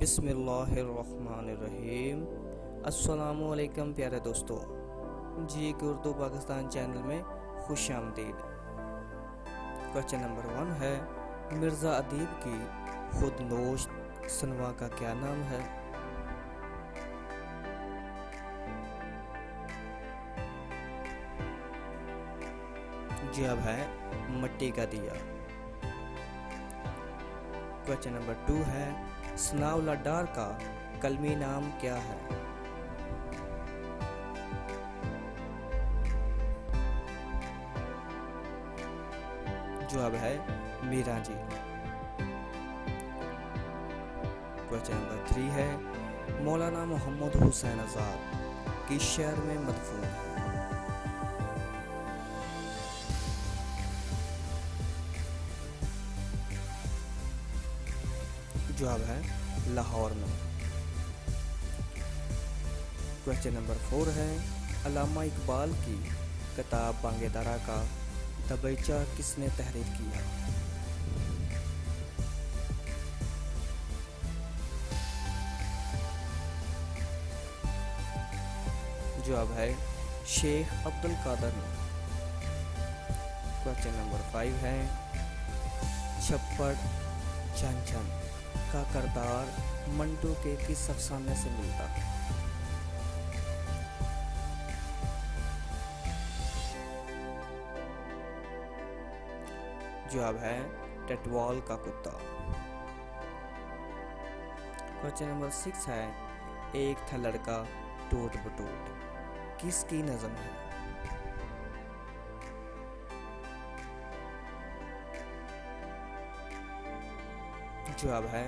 बिस्मिल्लाहिर्रहमानिर्रहीम। अस्सलामुअलैकुम प्यारे दोस्तों, जी उर्दू पाकिस्तान चैनल में खुश आमदीद। क्वेश्चन नंबर 1 है, मिर्ज़ा अदीब की खुदनोश सनवा का क्या नाम है? जवाब है मिट्टी का दिया। क्वेश्चन नंबर 2 है, सनाउल्लाह डार का कलमी नाम क्या है? जवाब है मीरा जी। क्वेश्चन नंबर 3 है, मौलाना मोहम्मद हुसैन आज़ाद किस शहर में मदफून है? जवाब है लाहौर में। क्वेश्चन नंबर 4 है, अल्लामा इकबाल की किताब बांगे दरा का दबैचा किसने तहरीर किया? जवाब है शेख अब्दुल कादर ने। क्वेश्चन नंबर 5 है, छप्पड़ झंझन का किरदार मंटू के किस अफसाने से मिलता है? जवाब है टटवाल का कुत्ता। क्वेश्चन नंबर 6 है, एक था लड़का टूट बटूट किसकी नज़म है? जवाब है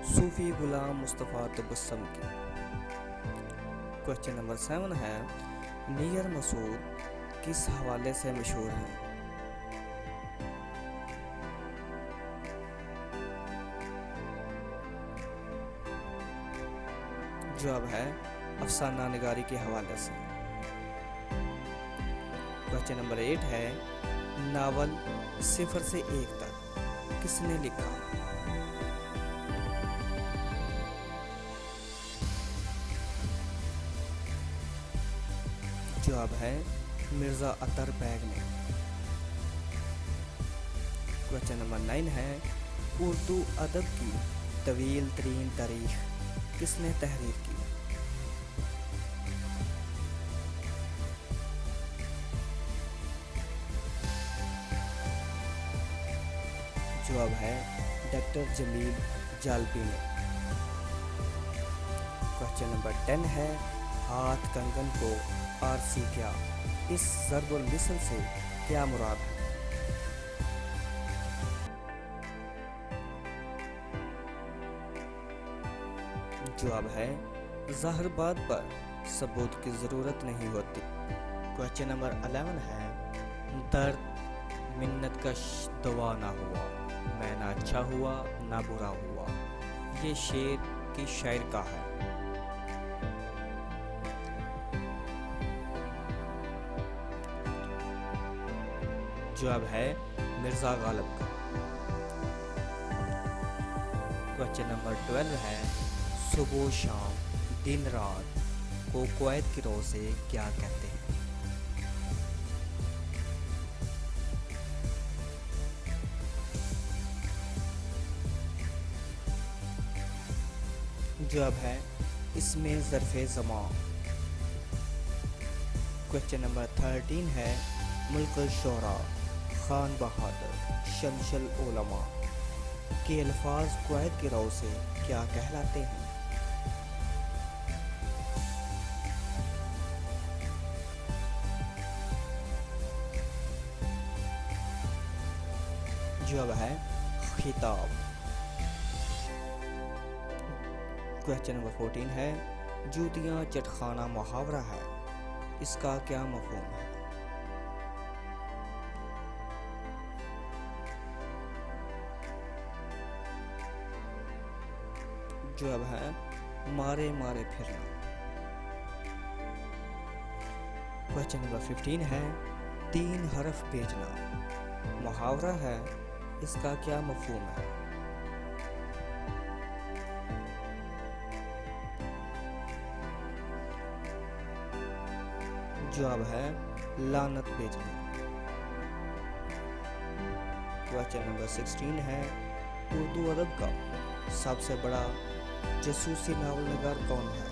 सूफी गुलाम मुस्तफ़ा तबस्सुम की। क्वेश्चन नंबर 7 है, नियर मसूद किस हवाले से मशहूर है? जवाब है अफसाना निगारी के हवाले से। क्वेश्चन नंबर 8 है, नावल 0 से 1 तक किसने लिखा? जवाब है मिर्ज़ा अतर बैग ने। क्वेश्चन नंबर 9 है, उर्दू अदब की तवील तरीन तारीख किसने तहरीर की? जवाब है डॉक्टर जमील जालपी ने। क्वेश्चन नंबर 10 है, हाथ कंगन को आरसी क्या, इस ज़रबुल मिसल से क्या मुराद है? जवाब है ज़ाहिर बात पर सबूत की ज़रूरत नहीं होती। क्वेश्चन नंबर 11 है, दर्द मिन्नत का दवा ना हुआ, मैं ना अच्छा हुआ ना बुरा हुआ, ये शेर की शायर का है? जवाब है मिर्ज़ा गालिब का। क्वेश्चन नंबर 12 है, सुबह शाम दिन रात को कुवैत की रोज़ से क्या कहते हैं? जवाब है इसमें ज़र्फ़े ज़मान। क्वेश्चन नंबर 13 है, मुल्क शोरा खान बहादुर शमशल उलमा के अल्फाज कुवैत की रोज़ से क्या कहलाते हैं? जवाब है खिताब। क्वेश्चन नंबर 14 है, जूतियाँ चटखाना मुहावरा है, इसका क्या मफ़हूम है? जवाब है मारे मारे फिरना। क्वेश्चन नंबर 15 है, 3 हरफ भेजना मुहावरा है, इसका क्या मफ़हूम है? जवाब है लानत भेजनी। क्वेश्चन नंबर 16 है, उर्दू अदब का सबसे बड़ा जासूसी नावल नगार कौन है?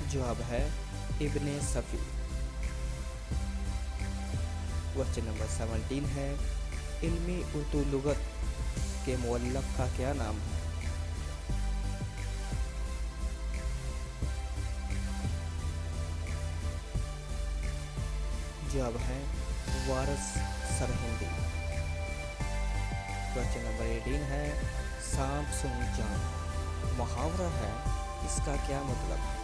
जवाब है इब्ने सफ़ी। क्वेश्चन नंबर 17 है, इल्मी उर्दू लुगत के मुअल्लिफ का क्या नाम है? जवाब है वारिस सरहिंदी। क्वेश्चन नंबर 18 है, सांप सूंघ जान मुहावरा है, इसका क्या मतलब है?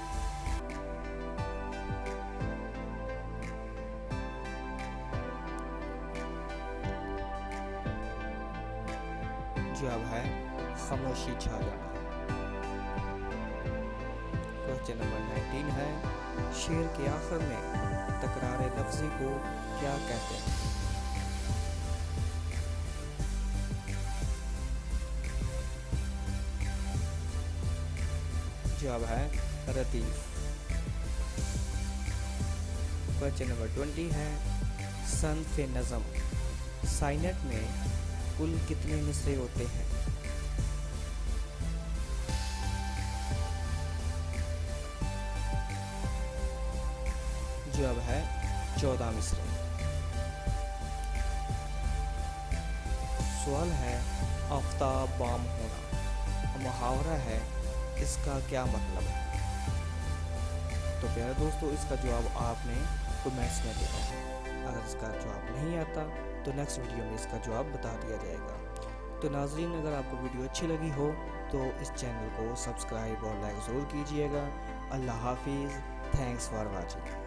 जवाब है खामोशी छा जाना। क्वेश्चन नंबर 19 है, शेर के आखिर में तकरार लफ्जी को क्या कहते हैं? जवाब है रतीफ। क्वेश्चन नंबर 20 है, सन्फ नज़म साइनेट में कुल कितने मिसरे होते हैं? जवाब है 14 मिसरे। सवाल है, आफ्ताब बाम होना मुहावरा है, इसका क्या मतलब है? तो प्यारे दोस्तों, इसका जवाब आपने कमेंट्स में देना है। अगर इसका जवाब नहीं आता तो नेक्स्ट वीडियो में इसका जवाब बता दिया जाएगा। तो नाजरीन, अगर आपको वीडियो अच्छी लगी हो तो इस चैनल को सब्सक्राइब और लाइक ज़रूर कीजिएगा। अल्लाह हाफिज़। Thanks for watching.